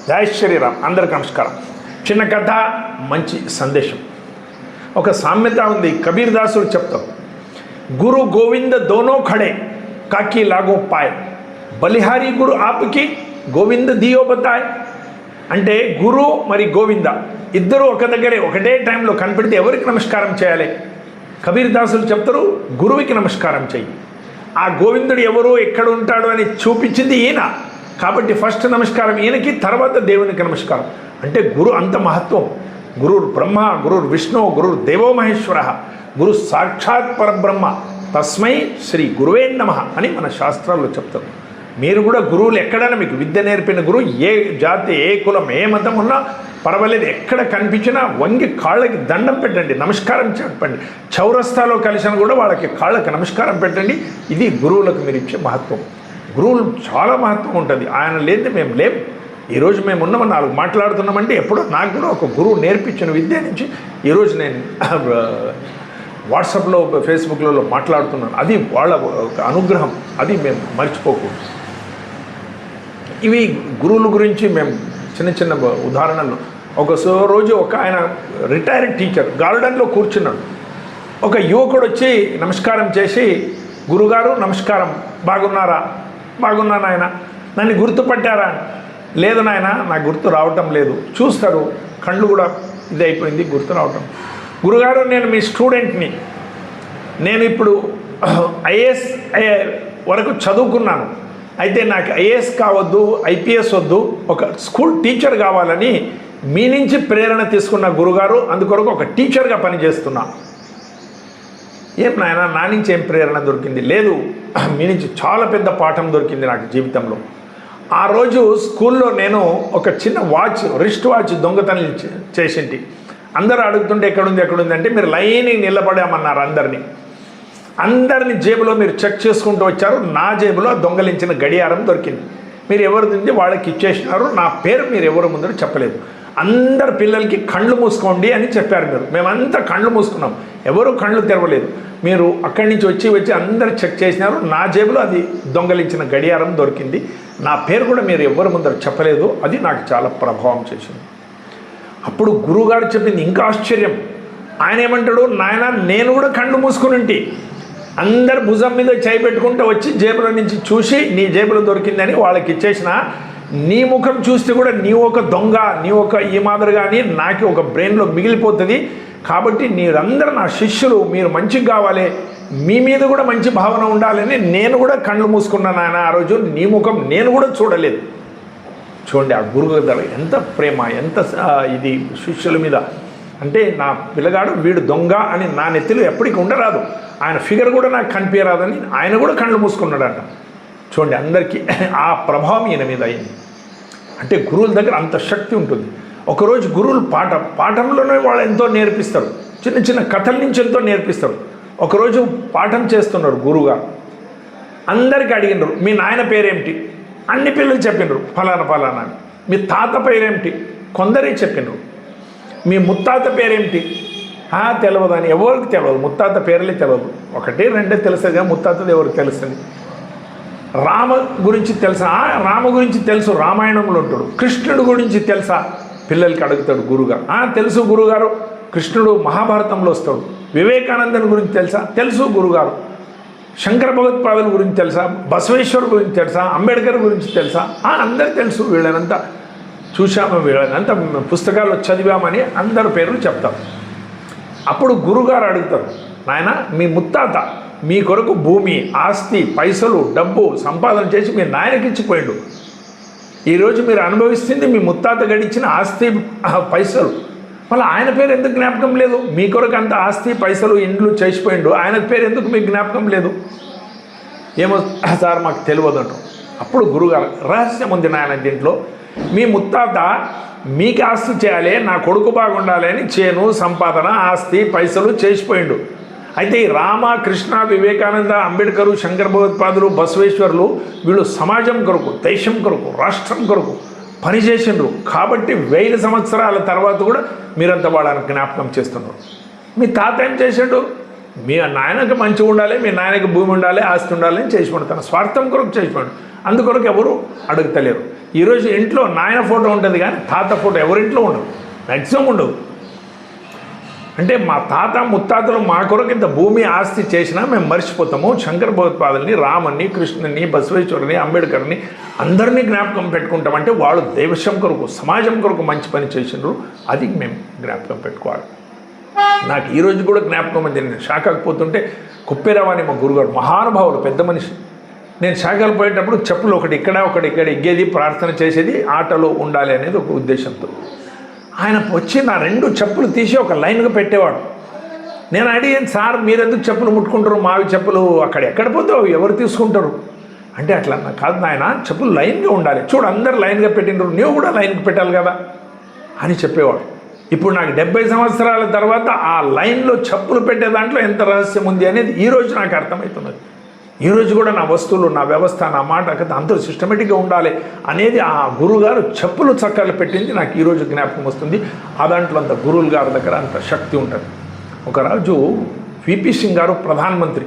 జై శ్రీరామ్. అందరికి నమస్కారం. చిన్న కథ, మంచి సందేశం. ఒక సామెత ఉంది, కబీర్ దాసుడు చెప్తారు, గురు గోవింద దోనో ఖడే కాకి లాగో పాయ్, బలిహారీ గురు ఆప్కి గోవింద దియో బతాయ్. అంటే గురు మరి గోవింద ఇద్దరు ఒక దగ్గరే ఒకటే టైంలో కనిపెడితే ఎవరికి నమస్కారం చేయాలి? కబీర్ దాసులు చెప్తారు, గురువుకి నమస్కారం చెయ్యి. ఆ గోవిందుడు ఎవరు, ఎక్కడ ఉంటాడు అని చూపించింది ఈయన. కాబట్టి ఫస్ట్ నమస్కారం ఈయనకి, తర్వాత దేవునికి నమస్కారం. అంటే గురు అంత మహత్వం. గురుర్ బ్రహ్మ, గురుర్ విష్ణు, గురుర్ దేవో మహేశ్వర, గురు సాక్షాత్ పరబ్రహ్మ, తస్మై శ్రీ గురువే నమః అని మన శాస్త్రాల్లో చెప్తారు. మీరు కూడా గురువులు ఎక్కడైనా మీకు విద్య నేర్పిన గురువు ఏ జాతి, ఏ కులం, ఏ మతం ఉన్నా పర్వాలేదు, ఎక్కడ కనిపించినా వంగి కాళ్ళకి దండం పెట్టండి, నమస్కారం చెప్పండి. చౌరస్తాలో కలిసిన కూడా వాళ్ళకి కాళ్ళకి నమస్కారం పెట్టండి. ఇది గురువులకు మీరు ఇచ్చే మహత్వం. గురువులు చాలా మహత్వం ఉంటుంది. ఆయన లేని మేము లేం. ఈరోజు మేము ఉన్నామని 4 మాట్లాడుతున్నామంటే ఎప్పుడో నాకు కూడా ఒక గురువు నేర్పించిన విద్య నుంచి ఈరోజు నేను వాట్సాప్లో, ఫేస్బుక్లలో మాట్లాడుతున్నాను. అది వాళ్ళ అనుగ్రహం, అది మేము మర్చిపోకూడదు. ఇవి గురువుల గురించి మేము చిన్న చిన్న ఉదాహరణలు. రోజు ఒక ఆయన రిటైర్డ్ టీచర్ గార్డెన్లో కూర్చున్నాడు. ఒక యువకుడు వచ్చి నమస్కారం చేసి, గురుగారు నమస్కారం, బాగున్నారా? బాగున్నాను ఆయన. నన్ను గుర్తుపట్టారా? లేదు నాయన, నాకు గుర్తు రావటం లేదు. చూస్తారు, కళ్ళు కూడా ఇది అయిపోయింది, గుర్తు రావటం. గురుగారు, నేను మీ స్టూడెంట్ని. నేను ఇప్పుడు ఐఏఎస్ వరకు చదువుకున్నాను. అయితే నాకు ఐఏఎస్ కావద్దు, ఐపీఎస్ వద్దు, ఒక స్కూల్ టీచర్ కావాలని మీ నుంచి ప్రేరణ తీసుకున్న గురుగారు. అందుకొరకు ఒక టీచర్గా పనిచేస్తున్నా. ఏం నాయన, నా నుంచి ఏం ప్రేరణ దొరికింది? లేదు, మీ నుంచి చాలా పెద్ద పాఠం దొరికింది నాకు జీవితంలో. ఆ రోజు స్కూల్లో నేను ఒక చిన్న వాచ్, రిస్ట్ వాచ్ దొంగతనం చేసింటి. అందరూ అడుగుతుంటే ఎక్కడుంది అంటే మీరు లైన్గా నిలబడామన్నారు. అందరిని జేబులో మీరు చెక్ చేసుకుంటూ వచ్చారు. నా జేబులో దొంగలించిన గడియారం దొరికింది. మీరు ఎవరిది వాళ్ళకి ఇచ్చేసినారు. నా పేరు మీరు ఎవరి ముందర చెప్పలేదు. అందరు పిల్లలకి కళ్ళు మూసుకోండి అని చెప్పారు మీరు. మేమంతా కళ్ళు మూసుకున్నాం, ఎవరు కళ్ళు తెరవలేదు. మీరు అక్కడి నుంచి వచ్చి అందరు చెక్ చేసినారు. నా జేబులో అది దొంగలించిన గడియారం దొరికింది. నా పేరు కూడా మీరు ఎవరి ముందర చెప్పలేదు. అది నాకు చాలా ప్రభావం చేసింది. అప్పుడు గురువుగారు చెప్పింది ఇంకా ఆశ్చర్యం. ఆయన ఏమంటాడు, నాయన నేను కూడా కళ్ళు మూసుకుని ఉంటే అందరు భుజం మీద చేయి పెట్టుకుంటూ వచ్చి జేబులో నుంచి చూసి నీ జేబులో దొరికిందని వాళ్ళకి ఇచ్చేసిన, నీ ముఖం చూస్తే కూడా నీ ఒక దొంగ, నీ ఒక ఈ మాదిరిగా అని నాకు ఒక బ్రెయిన్లో మిగిలిపోతుంది. కాబట్టి మీరందరూ నా శిష్యులు, మీరు మంచిగా కావాలి, మీ మీద కూడా మంచి భావన ఉండాలని నేను కూడా కళ్ళు మూసుకున్నాను ఆయన. ఆ రోజు నీ ముఖం నేను కూడా చూడలేదు. చూడండి ఆ గురువు ఎంత ప్రేమ, ఎంత ఇది శిష్యుల మీద. అంటే నా పిల్లగాడు వీడు దొంగ అని నా నెత్తిలో ఎప్పటికీ ఉండరాదు. ఆయన ఫిగర్ కూడా నాకు కనిపించరాదని ఆయన కూడా కళ్ళు మూసుకున్నాడంట. చూడండి అందరికీ ఆ ప్రభావం ఈయన మీద అయింది. అంటే గురువుల దగ్గర అంత శక్తి ఉంటుంది. ఒకరోజు గురువులు పాఠంలోనే వాళ్ళు ఎంతో నేర్పిస్తారు. చిన్న చిన్న కథల నుంచి ఎంతో నేర్పిస్తారు. ఒకరోజు పాఠం చేస్తున్నారు గురువుగారు. అందరికీ అడిగినారు, మీ నాయన పేరేమిటి? అన్ని పిల్లలు చెప్పినారు ఫలానా ఫలానా అని. మీ తాత పేరేమిటి? కొందరే చెప్పినారు. మీ ముత్తాత పేరేమిటి? తెలియదు అని. ఎవరికి తెలియదు, ముత్తాత పేర్లే తెలియదు. 1, 2 తెలుస్తుంది, ముత్తాతది ఎవరికి తెలుస్తుంది? రామ గురించి తెలుసా? రామ గురించి తెలుసు, రామాయణంలో ఉంటాడు. కృష్ణుడు గురించి తెలుసా? పిల్లలకి అడుగుతాడు గురుగారు. తెలుసు గురుగారు, కృష్ణుడు మహాభారతంలో వస్తాడు. వివేకానందని గురించి తెలుసా? తెలుసు గురుగారు. శంకర భగవత్పాదుల గురించి తెలుసా? బసవేశ్వర్ గురించి తెలుసా? అంబేద్కర్ గురించి తెలుసా? అందరు తెలుసు. వీళ్ళనంతా చూశాము, వీళ్ళనంతా పుస్తకాల్లో చదివామని అందరు పేర్లు చెప్తారు. అప్పుడు గురుగారు అడుగుతారు, నాయన మీ ముత్తాత మీ కొరకు భూమి, ఆస్తి, పైసలు, డబ్బు సంపాదన చేసి మీ నాయనకి ఇచ్చిపోయాడు. ఈరోజు మీరు అనుభవిస్తుంది మీ ముత్తాత గడిచిన ఆస్తి, పైసలు. మళ్ళీ ఆయన పేరు ఎందుకు జ్ఞాపకం లేదు? మీ కొరకు అంత ఆస్తి, పైసలు, ఇండ్లు చేసిపోయిండు, ఆయన పేరు ఎందుకు మీకు జ్ఞాపకం లేదు? ఏమో సార్ మాకు తెలియదు అంటాం. అప్పుడు గురుగారు, రహస్యం ఉంది నాయన దీంట్లో. మీ ముత్తాత మీకు ఆస్తి చేయాలి, నా కొడుకు బాగుండాలి అని చేను, సంపాదన, ఆస్తి, పైసలు చేసిపోయిండు. అయితే ఈ రామ, కృష్ణ, వివేకానంద, అంబేద్కరు, శంకర భగవత్పాదులు, బసవేశ్వరులు వీళ్ళు సమాజం కొరకు, దేశం కొరకు, రాష్ట్రం కొరకు పనిచేసిండ్రు. కాబట్టి 1000 సంవత్సరాల తర్వాత కూడా మీరంతా వాళ్ళని జ్ఞాపకం చేస్తున్నారు. మీ తాత ఏం చేసాడు? మీ నాయనకి మంచిగా ఉండాలి, మీ నాయనకి భూమి ఉండాలి, ఆస్తి ఉండాలి అని చేసిపోయాడు. తన స్వార్థం కొరకు చేసిపోయాడు. అందుకొరకు ఎవరు అడుగుతలేరు. ఈరోజు ఇంట్లో నాయన ఫోటో ఉంటుంది కానీ తాత ఫోటో ఎవరింట్లో ఉండదు, మ్యాక్సిమం ఉండదు. అంటే మా తాత ముత్తాతలు మా కొరకు ఇంత భూమి ఆస్తి చేసినా మేము మర్చిపోతాము. శంకర భగవత్పాదుల్ని, రామన్ని, కృష్ణుని, బసవేశ్వరుని, అంబేద్కర్ని అందరినీ జ్ఞాపకం పెట్టుకుంటామంటే వాళ్ళు దేశం కొరకు, సమాజం కొరకు మంచి పని చేసినారు. అది మేము జ్ఞాపకం పెట్టుకోవాలి. నాకు ఈరోజు కూడా జ్ఞాపకం ఉంది. నేను శాఖకు పోతుంటే కుప్పేరావు అని మా గురుగారు మహానుభావులు, పెద్ద మనిషి. నేను శాఖలు పోయేటప్పుడు చెప్పులు ఒకటి ఇక్కడ ఎగ్గేది, ప్రార్థన చేసేది, ఆటలో ఉండాలి అనేది ఒక ఉద్దేశంతో ఆయన వచ్చి నా 2 చెప్పులు తీసి ఒక లైన్గా పెట్టేవాడు. నేను అడిగాను, సార్ మీరెందుకు చెప్పులు ముట్టుకుంటారు, మావి చెప్పులు అక్కడ ఎక్కడ పోతావు, ఎవరు తీసుకుంటారు అంటే, అట్లా కాదు నాయన, చెప్పులు లైన్గా ఉండాలి, చూడు అందరు లైన్గా పెట్టినారు, నీవు కూడా లైన్కి పెట్టాలి కదా అని చెప్పేవాడు. ఇప్పుడు నాకు 70 సంవత్సరాల తర్వాత ఆ లైన్లో చెప్పులు పెట్టే దాంట్లో ఎంత రహస్యం ఉంది అనేది ఈరోజు నాకు అర్థమవుతున్నది. ఈరోజు కూడా నా వస్తువులు, నా వ్యవస్థ, నా మాట కథ అందరూ సిస్టమేటిక్గా ఉండాలి అనేది ఆ గురువుగారు చెప్పులు చక్కర్లు పెట్టింది నాకు ఈరోజు జ్ఞాపకం వస్తుంది. ఆ దాంట్లో అంత గురువుల గారి దగ్గర అంత శక్తి ఉంటుంది. ఒక రోజు విపి సింగ్ గారు ప్రధానమంత్రి,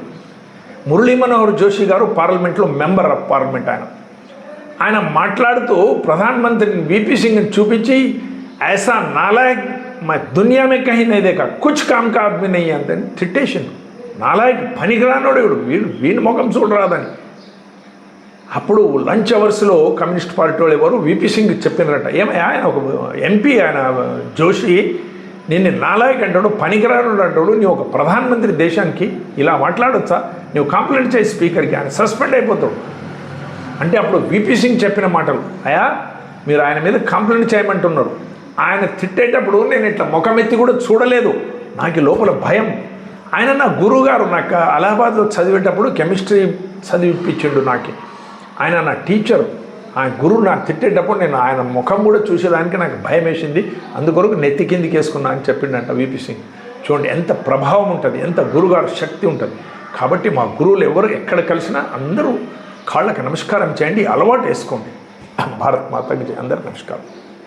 మురళీ మనోహర్ జోషి గారు పార్లమెంట్లో మెంబర్ ఆఫ్ పార్లమెంట్. ఆయన మాట్లాడుతూ ప్రధానమంత్రిని విపి సింగ్ని చూపించి, ऐसा नालायक मैं दुनिया में कहीं नहीं देखा, कुछ काम का आदमी नहीं है అని తిట్టేసిండు. నాలాయక్, పనికిరానోడు వీడి ముఖం చూడరాదని. అప్పుడు లంచ్ అవర్స్లో కమ్యూనిస్ట్ పార్టీ వాళ్ళు ఎవరు విపి సింగ్ చెప్పినారట, ఏమయ్యా ఆయన ఒక ఎంపీ, ఆయన జోషి నిన్ను నాలాయక్ అంటాడు, పనికిరానోడు అంటాడు, నీ ఒక ప్రధానమంత్రి దేశానికి ఇలా మాట్లాడొచ్చా, నువ్వు కంప్లైంట్ చేయి స్పీకర్కి, ఆయన సస్పెండ్ అయిపోతాడు అంటే. అప్పుడు విపి సింగ్ చెప్పిన మాటలు, అయ్యా మీరు ఆయన మీద కంప్లైంట్ చేయమంటున్నారు. ఆయన తిట్టేటప్పుడు నేను ఇట్లా ముఖమెత్తి కూడా చూడలేదు, నాకు లోపల భయం. ఆయన నా గురువు గారు, నాకు అలహాబాద్లో చదివేటప్పుడు కెమిస్ట్రీ చదివిపించిండు నాకు. ఆయన నా టీచర్, ఆయన గురువు. నాకు తిట్టేటప్పుడు నేను ఆయన ముఖం కూడా చూసేదానికి నాకు భయం వేసింది, అందుకొరకు నెత్తి కిందికి వేసుకున్నా అని చెప్పిండంట విపి సింగ్. చూడండి ఎంత ప్రభావం ఉంటుంది, ఎంత గురుగారు శక్తి ఉంటుంది. కాబట్టి మా గురువులు ఎవరు ఎక్కడ కలిసినా అందరూ కాళ్ళకి నమస్కారం చేయండి, అలవాటు వేసుకోండి. భారత్ మాతకి అందరికీ నమస్కారం.